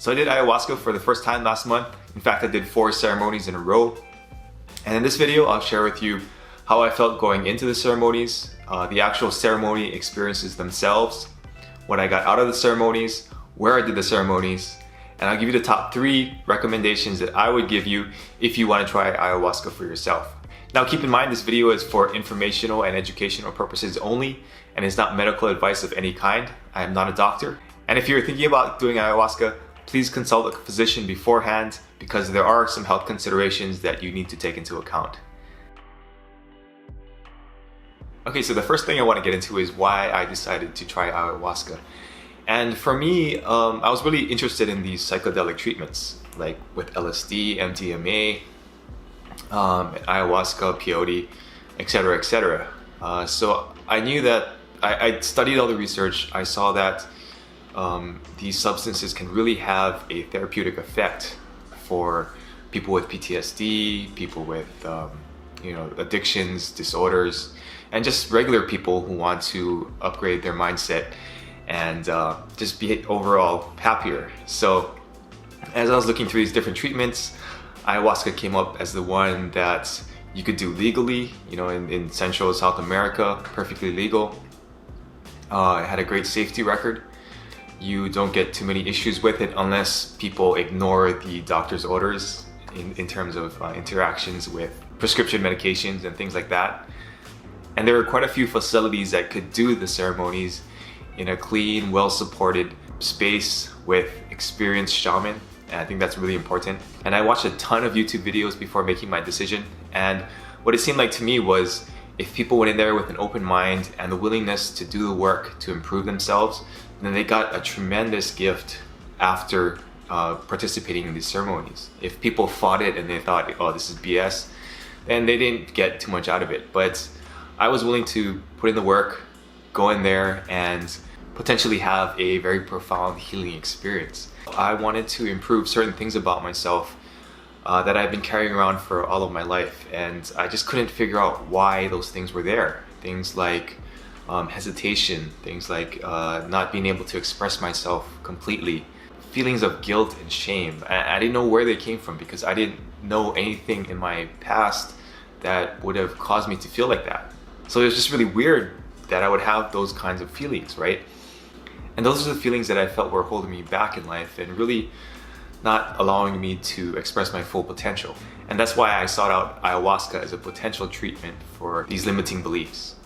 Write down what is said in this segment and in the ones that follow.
So I did ayahuasca for the first time last month. In fact, I did 4 ceremonies in a row. And in this video, I'll share with you how I felt going into the ceremonies, the actual ceremony experiences themselves, what I got out of the ceremonies, where I did the ceremonies, and I'll give you the top 3 recommendations that I would give you if you want to try ayahuasca for yourself. Now keep in mind, this video is for informational and educational purposes only, and is not medical advice of any kind. I am not a doctor. And if you're thinking about doing ayahuasca, please consult a physician beforehand, because there are some health considerations that you need to take into account. Okay, so the first thing I want to get into is why I decided to try ayahuasca. And for me, I was really interested in these psychedelic treatments, like with LSD, MDMA, ayahuasca, peyote, etc., etc. So I knew that I studied all the research. I saw that these substances can really have a therapeutic effect for people with PTSD, people with addictions, disorders, and just regular people who want to upgrade their mindset and just be overall happier. So as I was looking through these different treatments, ayahuasca came up as the one that you could do legally, in Central South America, perfectly legal. It had a great safety record. You don't get too many issues with it unless people ignore the doctor's orders in terms of interactions with prescription medications and things like that. And there were quite a few facilities that could do the ceremonies in a clean, well-supported space with experienced shaman. And I think that's really important. And I watched a ton of YouTube videos before making my decision. And what it seemed like to me was, if people went in there with an open mind and the willingness to do the work to improve themselves, then they got a tremendous gift after participating in these ceremonies. If people fought it and they thought, oh, this is BS, then they didn't get too much out of it. But I was willing to put in the work, go in there, and potentially have a very profound healing experience. I wanted to improve certain things about myself that I've been carrying around for all of my life, and I just couldn't figure out why those things were there. Things like hesitation, things like not being able to express myself completely, feelings of guilt and shame. I didn't know where they came from, because I didn't know anything in my past that would have caused me to feel like that. So it was just really weird that I would have those kinds of feelings, right? And those are the feelings that I felt were holding me back in life and really not allowing me to express my full potential. And that's why I sought out ayahuasca as a potential treatment for these limiting beliefs.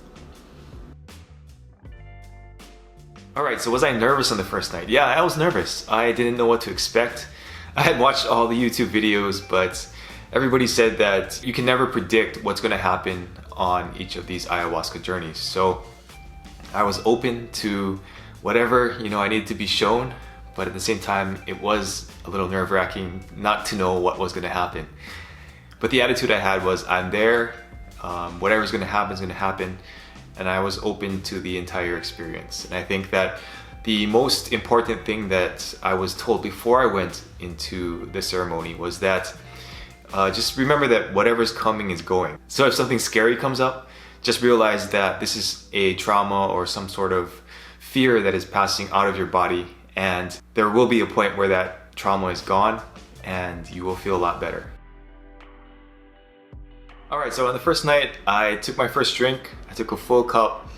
Alright, so was I nervous on the first night? Yeah, I was nervous. I didn't know what to expect. I had watched all the YouTube videos, but everybody said that you can never predict what's going to happen on each of these ayahuasca journeys. So I was open to whatever I needed to be shown, but at the same time it was a little nerve-wracking not to know what was going to happen. But the attitude I had was, I'm there, whatever's going to happen is going to happen, and I was open to the entire experience. And I think that the most important thing that I was told before I went into the ceremony was that just remember that whatever's coming is going. So if something scary comes up, just realize that this is a trauma or some sort of fear that is passing out of your body, and there will be a point where that trauma is gone and you will feel a lot better. Alright, so on the first night, I took my first drink. I took a full cup.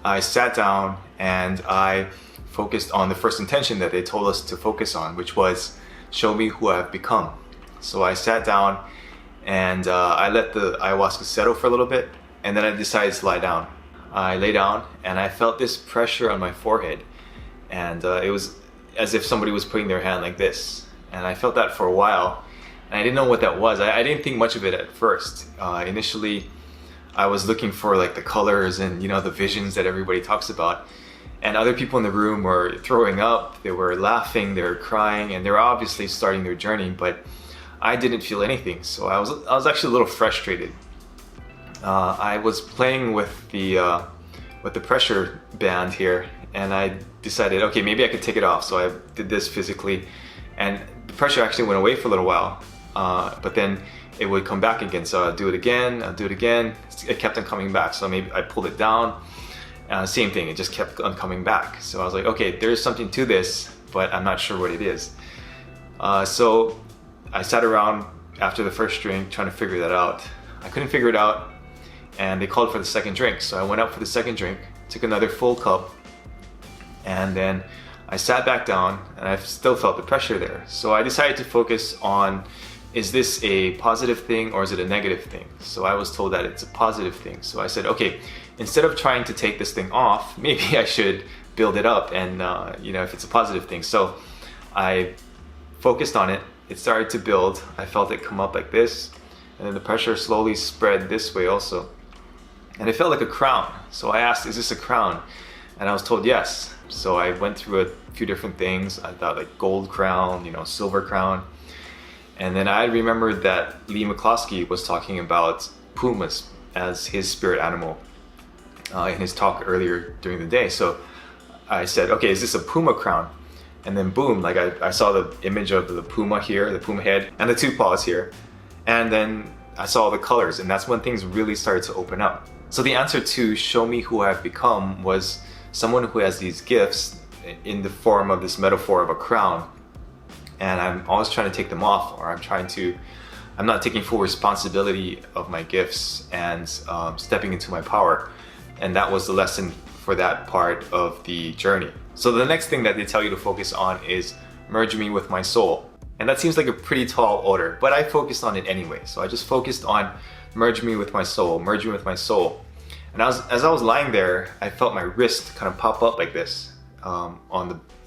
I sat down and I focused on the first intention that they told us to focus on, which was, show me who I've become. So I sat down and I let the ayahuasca settle for a little bit, and then I decided to lie down. I lay down and I felt this pressure on my forehead, and it was as if somebody was putting their hand like this, and I felt that for a while, and I didn't know what that was. I didn't think much of it at first. Initially I was looking for like the colors and the visions that everybody talks about, and other people in the room were throwing up, they were laughing, they were crying, and they were obviously starting their journey, but I didn't feel anything. So I was actually a little frustrated. I was playing with the pressure band here, and I decided, okay, maybe I could take it off. So I did this physically, and the pressure actually went away for a little while, but then it would come back again. So I'd do it again, I'd do it again. It kept on coming back. So maybe I pulled it down, same thing, it just kept on coming back. So I was like, okay, there's something to this, but I'm not sure what it is. So I sat around after the first drink trying to figure that out. I couldn't figure it out, and they called for the second drink. So I went up for the second drink, took another full cup, and then I sat back down, and I still felt the pressure there. So I decided to focus on, is this a positive thing or is it a negative thing? So I was told that it's a positive thing. So I said, okay, instead of trying to take this thing off, maybe I should build it up, and if it's a positive thing. So I focused on it. It started to build. I felt it come up like this, and then the pressure slowly spread this way also. And it felt like a crown. So I asked, is this a crown? And I was told yes. So I went through a few different things. I thought like gold crown, silver crown. And then I remembered that Lee McCloskey was talking about pumas as his spirit animal in his talk earlier during the day. So I said, okay, is this a puma crown? And then boom, like I saw the image of the puma here, the puma head, and the two paws here. And then I saw the colors, and that's when things really started to open up. So the answer to show me who I've become was someone who has these gifts in the form of this metaphor of a crown. And I'm always trying to take them off, or I'm not taking full responsibility of my gifts and stepping into my power. And that was the lesson for that part of the journey. So the next thing that they tell you to focus on is merge me with my soul. And that seems like a pretty tall order, but I focused on it anyway. So I just focused on merge me with my soul, merge me with my soul. And as I was lying there, I felt my wrist kind of pop up like this on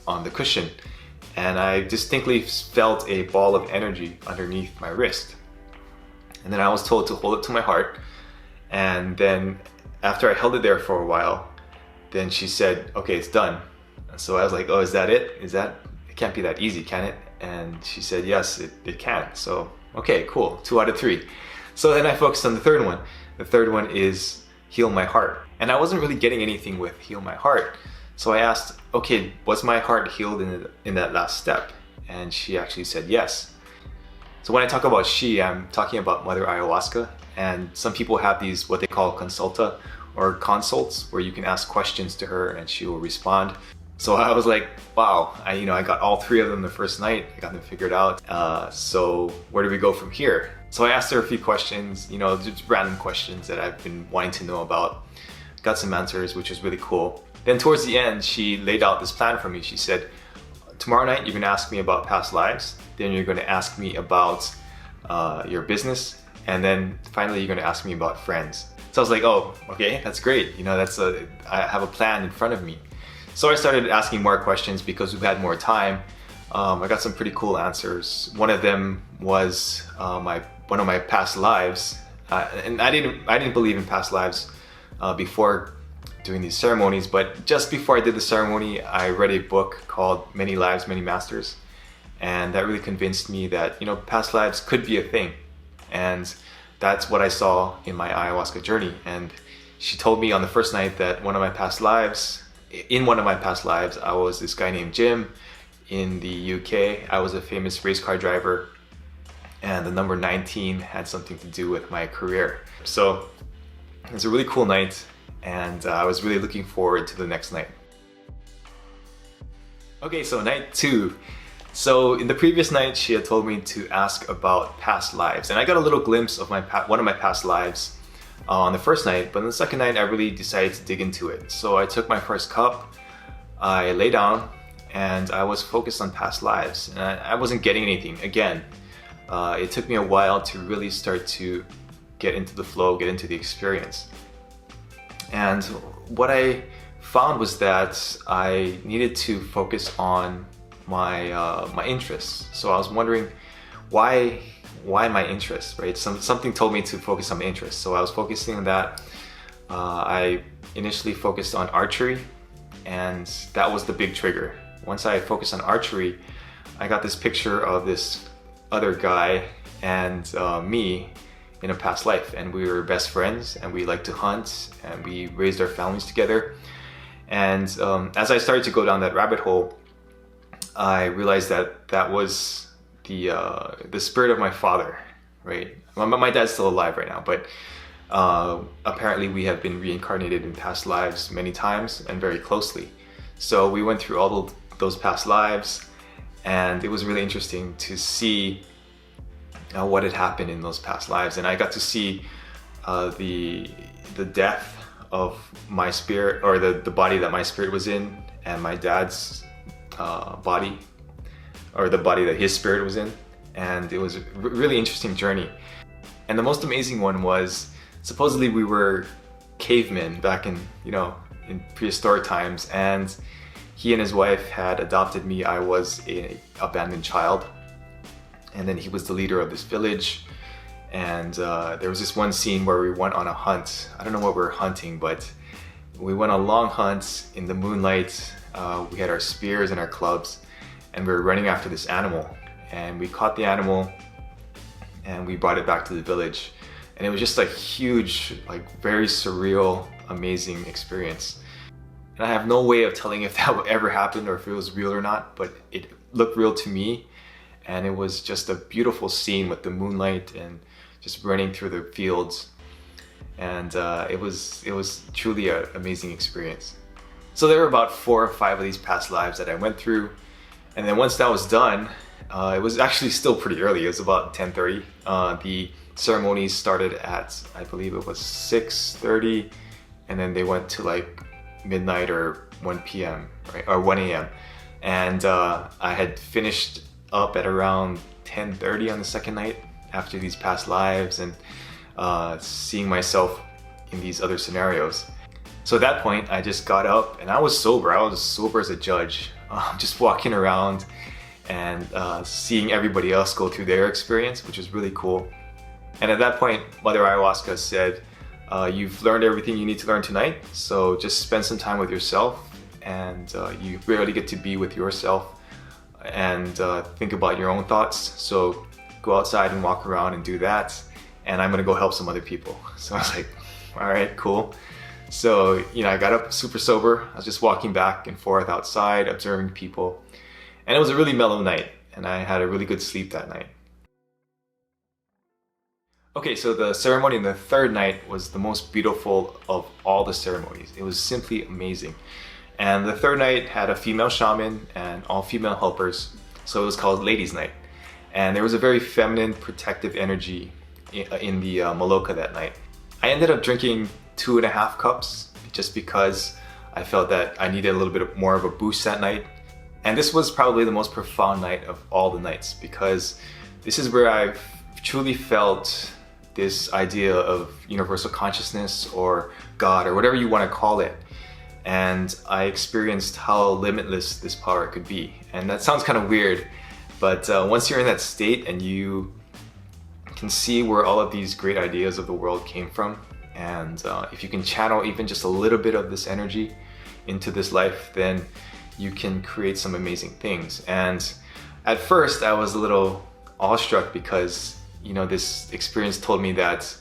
the cushion. And I distinctly felt a ball of energy underneath my wrist. And then I was told to hold it to my heart. And then after I held it there for a while, then she said, okay, it's done. So I was like, oh, is that it? It can't be that easy, can it? And she said, yes, it can. So, okay, cool, 2 out of 3. So then I focused on the third one. The third one is heal my heart. And I wasn't really getting anything with heal my heart. So I asked, okay, was my heart healed in that last step? And she actually said yes. So when I talk about she, I'm talking about Mother Ayahuasca. And some people have these, what they call consulta or consults, where you can ask questions to her and she will respond. So I was like, wow, I got all 3 of them the first night. I got them figured out. So where do we go from here? So I asked her a few questions, just random questions that I've been wanting to know about. Got some answers, which was really cool. Then towards the end, she laid out this plan for me. She said, tomorrow night, you're gonna ask me about past lives. Then you're gonna ask me about your business. And then finally, you're gonna ask me about friends. So I was like, oh, okay, that's great. I have a plan in front of me. So I started asking more questions because we've had more time. I got some pretty cool answers. One of them was one of my past lives. And I didn't believe in past lives before doing these ceremonies, but just before I did the ceremony, I read a book called Many Lives, Many Masters. And that really convinced me that, past lives could be a thing. And that's what I saw in my ayahuasca journey. And she told me on the first night that in one of my past lives, I was this guy named Jim in the UK. I was a famous race car driver, and the number 19 had something to do with my career. So it was a really cool night, and I was really looking forward to the next night. Okay, so night 2. So in the previous night, she had told me to ask about past lives, and I got a little glimpse of one of my past lives on the first night, but on the second night, I really decided to dig into it. So I took my first cup, I lay down, and I was focused on past lives, and I wasn't getting anything. Again, it took me a while to really start to get into the flow, get into the experience. And what I found was that I needed to focus on my interests. So I was wondering why my interests, right? Something told me to focus on my interests. So I was focusing on that. I initially focused on archery, and that was the big trigger. Once I focused on archery, I got this picture of this other guy and me in a past life, and we were best friends, and we liked to hunt, and we raised our families together. And as I started to go down that rabbit hole, I realized that was the spirit of my father, right? My dad's still alive right now, but apparently we have been reincarnated in past lives many times and very closely. So we went through all those past lives, and it was really interesting to see what had happened in those past lives. And I got to see the death of my spirit, or the body that my spirit was in, and my dad's body, or the body that his spirit was in. And it was a really interesting journey. And the most amazing one was, supposedly we were cavemen back in, in prehistoric times, and he and his wife had adopted me. I was an abandoned child, and then he was the leader of this village. And there was this one scene where we went on a hunt. I don't know what we were hunting, but we went on a long hunt in the moonlight. We had our spears and our clubs, and we were running after this animal. And we caught the animal, and we brought it back to the village. And it was just a huge, very surreal, amazing experience. And I have no way of telling if that ever happened or if it was real or not, but it looked real to me. And it was just a beautiful scene with the moonlight and just running through the fields. And it was truly an amazing experience. So there were about 4 or 5 of these past lives that I went through. And then once that was done, it was actually still pretty early. It was about 10:30. The ceremonies started at, I believe it was 6:30, and then they went to midnight or 1 p.m., right? Or 1 a.m. And I had finished up at around 10:30 on the second night after these past lives, and seeing myself in these other scenarios. So at that point, I just got up, and I was sober. I was sober as a judge, just walking around and seeing everybody else go through their experience, which was really cool. And at that point, Mother Ayahuasca said, you've learned everything you need to learn tonight, so just spend some time with yourself, and you rarely get to be with yourself and think about your own thoughts. So go outside and walk around and do that, and I'm gonna go help some other people. So I was like, all right, cool. So, I got up super sober. I was just walking back and forth outside, observing people. And it was a really mellow night, and I had a really good sleep that night. Okay, so the ceremony in the third night was the most beautiful of all the ceremonies. It was simply amazing. And the third night had a female shaman and all female helpers, so it was called Ladies' Night. And there was a very feminine, protective energy in the Maloka that night. I ended up drinking 2.5 cups just because I felt that I needed a little bit more of a boost that night. And this was probably the most profound night of all the nights, because this is where I've truly felt this idea of universal consciousness or God or whatever you want to call it. And I experienced how limitless this power could be. And that sounds kind of weird, but once you're in that state and you can see where all of these great ideas of the world came from, and if you can channel even just a little bit of this energy into this life, then you can create some amazing things. And at first I was a little awestruck because this experience told me that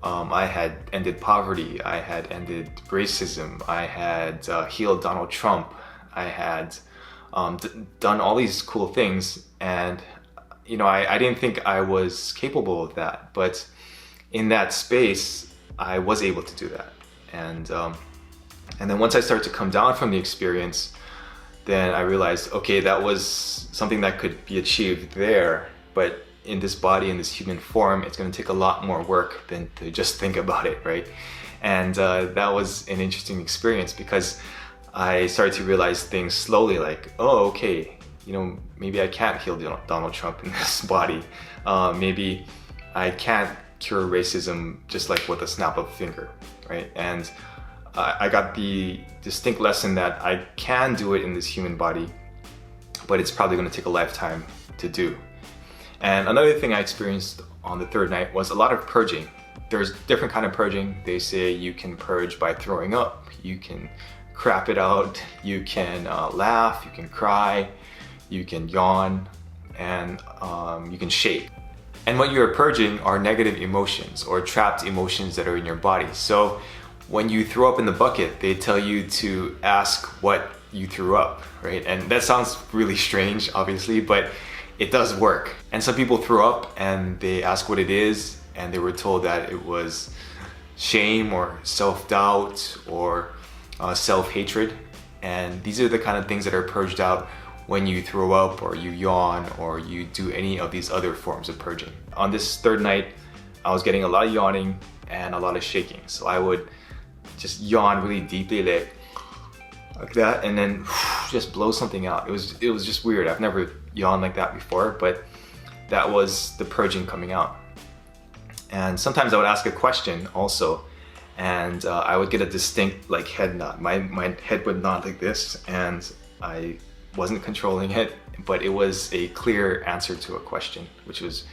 I had ended poverty, I had ended racism, I had healed Donald Trump, I had done all these cool things, and I didn't think I was capable of that, but in that space I was able to do that. And then once I started to come down from the experience, then I realized, okay, that was something that could be achieved there, but in this body, in this human form, it's going to take a lot more work than to just think about it, right? And that was an interesting experience, because I started to realize things slowly, like, oh, okay, maybe I can't heal Donald Trump in this body. Maybe I can't cure racism just like with a snap of a finger, right? And I got the distinct lesson that I can do it in this human body, but it's probably going to take a lifetime to do. And another thing I experienced on the third night was a lot of purging. There's different kind of purging. They say you can purge by throwing up, you can crap it out, you can laugh, you can cry, you can yawn, and you can shake. And what you're purging are negative emotions or trapped emotions that are in your body. So when you throw up in the bucket, they tell you to ask what you threw up, right? And that sounds really strange, obviously, but it does work. And some people throw up and they ask what it is, and they were told that it was shame or self-doubt or self-hatred. And these are the kind of things that are purged out when you throw up or you yawn or you do any of these other forms of purging. On this third night, I was getting a lot of yawning and a lot of shaking. So I would just yawn really deeply, like that, and then just blow something out. It was just weird. I've never yawned like that before, but that was the purging coming out. And sometimes I would ask a question also, and I would get a distinct like head nod. My head would nod like this, and I wasn't controlling it, but it was a clear answer to a question, which was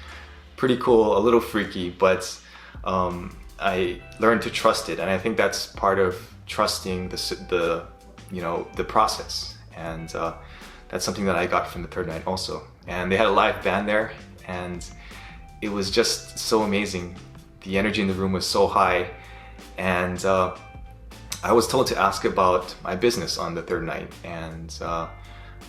pretty cool, a little freaky, but I learned to trust it, and I think that's part of trusting the process, and that's something that I got from the third night also. And they had a live band there, and it was just so amazing. The energy in the room was so high, and I was told to ask about my business on the third night, and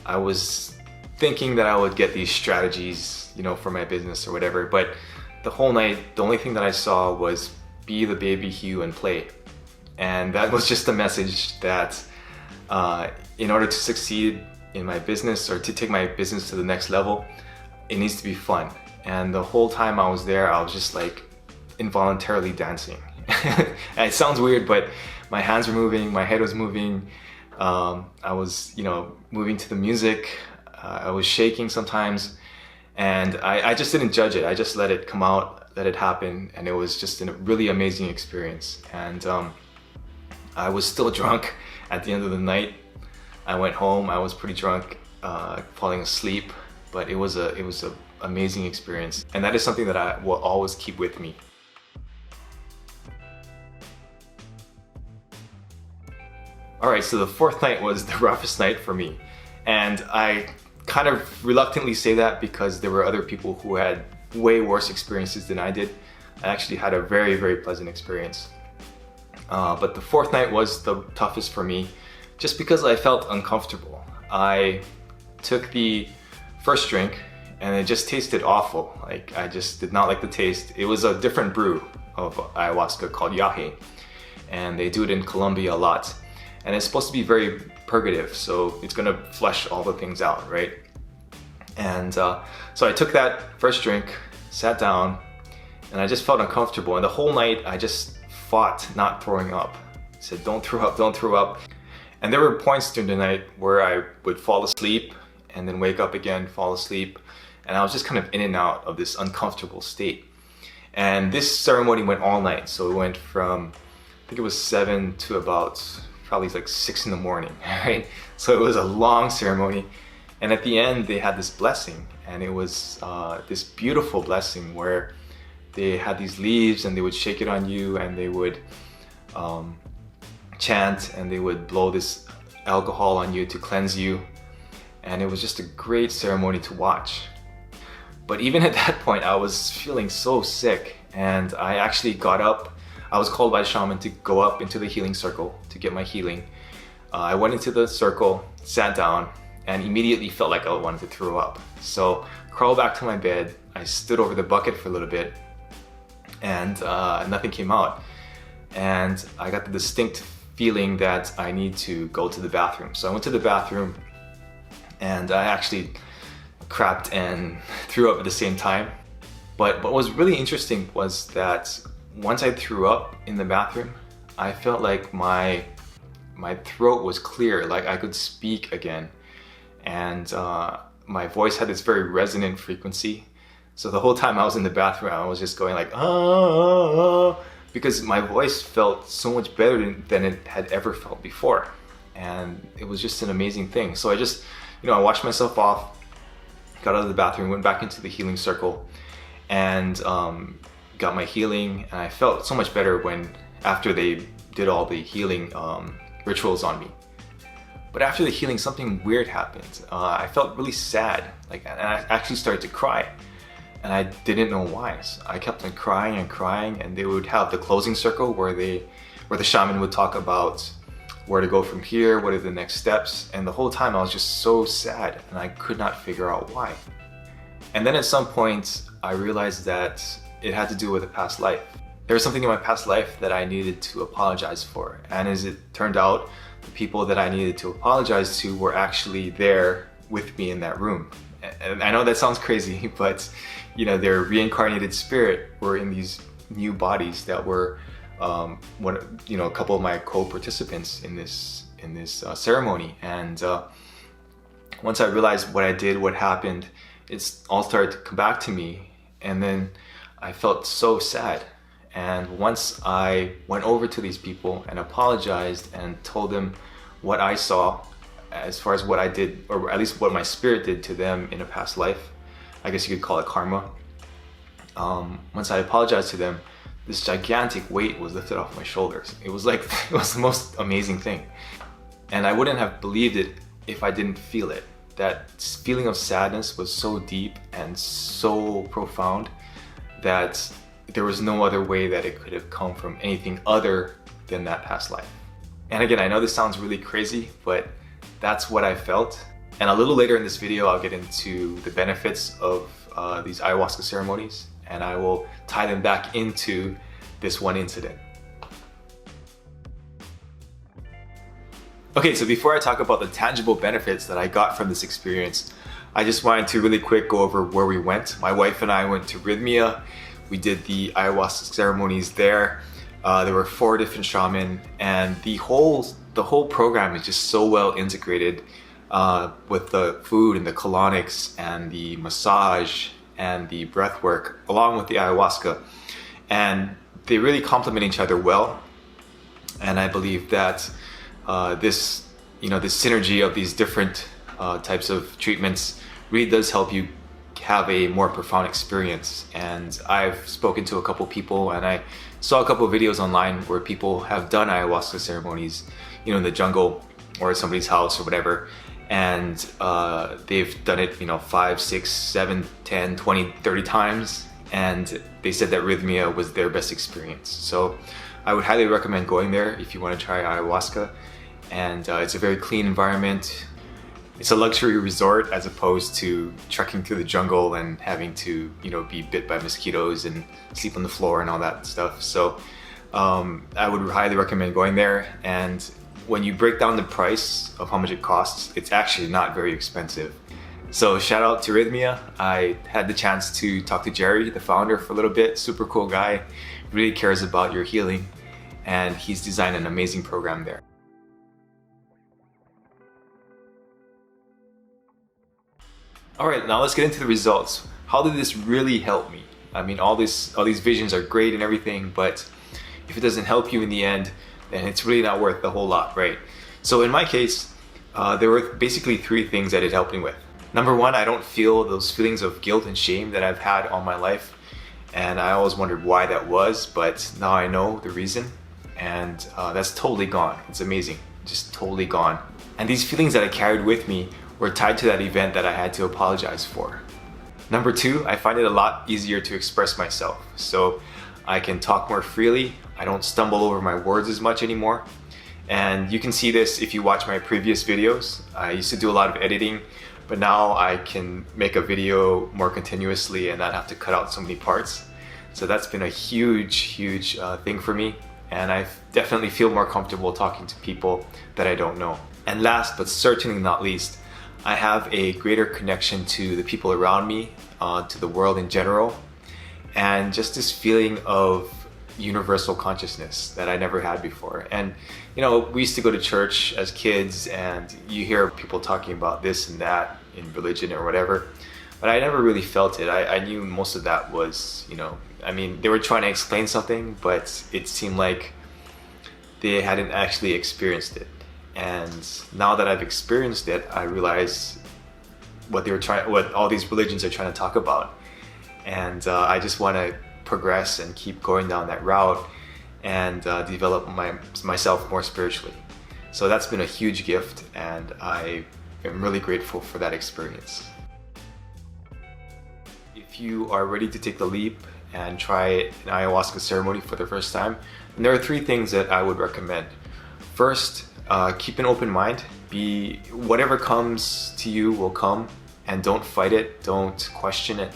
I was thinking that I would get these strategies, for my business or whatever, but the whole night, the only thing that I saw was be the baby Hugh and play. And that was just a message that in order to succeed in my business or to take my business to the next level, it needs to be fun. And the whole time I was there, I was just like involuntarily dancing. And it sounds weird, but my hands were moving, my head was moving. I was, moving to the music. I was shaking sometimes, and I just didn't judge it. I just let it come out, let it happen, and it was just a really amazing experience. And I was still drunk at the end of the night. I went home. I was pretty drunk, falling asleep, but it was a amazing experience, and that is something that I will always keep with me. All right, so the fourth night was the roughest night for me, and I kind of reluctantly say that because there were other people who had way worse experiences than I did. I actually had a very, very pleasant experience. But the fourth night was the toughest for me just because I felt uncomfortable. I took the first drink and it just tasted awful. Like, I just did not like the taste. It was a different brew of ayahuasca called yahe, and they do it in Colombia a lot. And it's supposed to be very purgative, so it's gonna flush all the things out, right? And so I took that first drink, sat down, and I just felt uncomfortable. And the whole night I just fought not throwing up. I said, don't throw up, don't throw up. And there were points during the night where I would fall asleep and then wake up again, fall asleep. And I was just kind of in and out of this uncomfortable state. And this ceremony went all night. So it went from, I think it was 7 to about probably like 6 in the morning, right? So it was a long ceremony. And at the end, they had this blessing, and it was this beautiful blessing where they had these leaves and they would shake it on you, and they would chant, and they would blow this alcohol on you to cleanse you. And it was just a great ceremony to watch. But even at that point, I was feeling so sick, and I actually got up. I was called by a shaman to go up into the healing circle to get my healing. I went into the circle, sat down, and immediately felt like I wanted to throw up. So crawled back to my bed. I stood over the bucket for a little bit, and nothing came out. And I got the distinct feeling that I need to go to the bathroom. So I went to the bathroom, and I actually crapped and threw up at the same time. But what was really interesting was that once I threw up in the bathroom, I felt like my throat was clear, like I could speak again. And my voice had this very resonant frequency. So the whole time I was in the bathroom, I was just going like, because my voice felt so much better than it had ever felt before. And it was just an amazing thing. So I just, I washed myself off, got out of the bathroom, went back into the healing circle, and got my healing. And I felt so much better after they did all the healing rituals on me. But after the healing, something weird happened. I felt really sad, and I actually started to cry. And I didn't know why. So I kept on crying and crying, and they would have the closing circle where the shaman would talk about where to go from here, what are the next steps. And the whole time I was just so sad, and I could not figure out why. And then at some point, I realized that it had to do with a past life. There was something in my past life that I needed to apologize for. And as it turned out, the people that I needed to apologize to were actually there with me in that room. And I know that sounds crazy, but their reincarnated spirit were in these new bodies that were a couple of my co-participants in this ceremony. And once I realized what I did, what happened, it's all started to come back to me. And then I felt so sad. And once I went over to these people and apologized and told them what I saw as far as what I did, or at least what my spirit did to them in a past life, I guess you could call it karma. Once I apologized to them, this gigantic weight was lifted off my shoulders. It was like, it was the most amazing thing. And I wouldn't have believed it if I didn't feel it. That feeling of sadness was so deep and so profound that there was no other way that it could have come from anything other than that past life. And again, I know this sounds really crazy, but that's what I felt. And a little later in this video, I'll get into the benefits of these ayahuasca ceremonies, and I will tie them back into this one incident. Okay, so before I talk about the tangible benefits that I got from this experience, I just wanted to really quick go over where we went. My wife and I went to Rhythmia. We did the ayahuasca ceremonies there. There were 4 different shaman, and the whole program is just so well integrated with the food and the colonics and the massage and the breath work along with the ayahuasca. And they really complement each other well. And I believe that this synergy of these different types of treatments really does help you have a more profound experience. And I've spoken to a couple people, and I saw a couple of videos online where people have done ayahuasca ceremonies, in the jungle or at somebody's house or whatever, and they've done it 5, 6, 7, 10, 20, 30 times, and they said that Rhythmia was their best experience. So I would highly recommend going there if you want to try ayahuasca. And it's a very clean environment. It's a luxury resort as opposed to trekking through the jungle and having to, be bit by mosquitoes and sleep on the floor and all that stuff. So I would highly recommend going there. And when you break down the price of how much it costs, it's actually not very expensive. So shout out to Rhythmia. I had the chance to talk to Jerry, the founder, for a little bit. Super cool guy, really cares about your healing, and he's designed an amazing program there. All right, now let's get into the results. How did this really help me? I mean, all these visions are great and everything, but if it doesn't help you in the end, then it's really not worth the whole lot, right? So in my case, there were basically 3 things that it helped me with. Number 1, I don't feel those feelings of guilt and shame that I've had all my life. And I always wondered why that was, but now I know the reason. And that's totally gone. It's amazing, just totally gone. And these feelings that I carried with me were tied to that event that I had to apologize for. Number 2, I find it a lot easier to express myself. So I can talk more freely. I don't stumble over my words as much anymore. And you can see this if you watch my previous videos. I used to do a lot of editing, but now I can make a video more continuously and not have to cut out so many parts. So that's been a huge thing for me. And I definitely feel more comfortable talking to people that I don't know. And last, but certainly not least, I have a greater connection to the people around me, to the world in general, and just this feeling of universal consciousness that I never had before. And we used to go to church as kids, and you hear people talking about this and that in religion or whatever, but I never really felt it. I knew most of that was, they were trying to explain something, but it seemed like they hadn't actually experienced it. And now that I've experienced it, I realize what all these religions are trying to talk about. And I just want to progress and keep going down that route and develop myself more spiritually. So that's been a huge gift, and I am really grateful for that experience. If you are ready to take the leap and try an ayahuasca ceremony for the first time, then there are 3 things that I would recommend. First, keep an open mind. Whatever comes to you will come, and don't fight it, don't question it,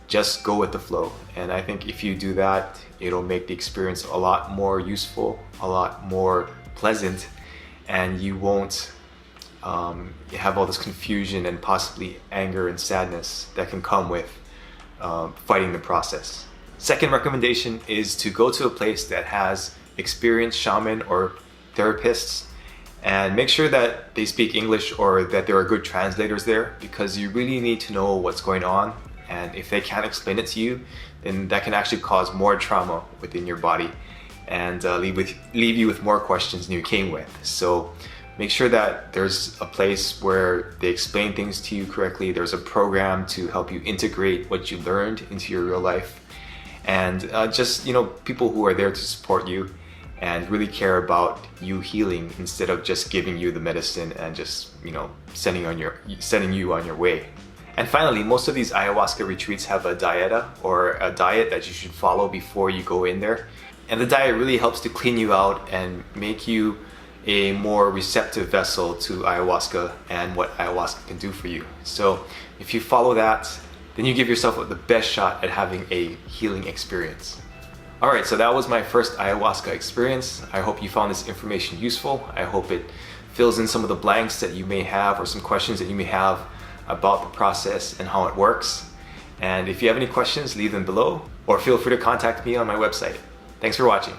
just go with the flow. And I think if you do that, it'll make the experience a lot more useful, a lot more pleasant, and you won't you have all this confusion and possibly anger and sadness that can come with fighting the process. Second recommendation is to go to a place that has experienced shaman or therapists, and make sure that they speak English or that there are good translators there, because you really need to know what's going on. And if they can't explain it to you, then that can actually cause more trauma within your body and leave you with more questions than you came with. So make sure that there's a place where they explain things to you correctly. There's a program to help you integrate what you learned into your real life. And just, people who are there to support you and really care about you healing, instead of just giving you the medicine and just, sending you on your way. And finally, most of these ayahuasca retreats have a dieta, or a diet that you should follow before you go in there. And the diet really helps to clean you out and make you a more receptive vessel to ayahuasca and what ayahuasca can do for you. So if you follow that, then you give yourself the best shot at having a healing experience. Alright, so that was my first ayahuasca experience. I hope you found this information useful. I hope it fills in some of the blanks that you may have, or some questions that you may have about the process and how it works. And if you have any questions, leave them below, or feel free to contact me on my website. Thanks for watching.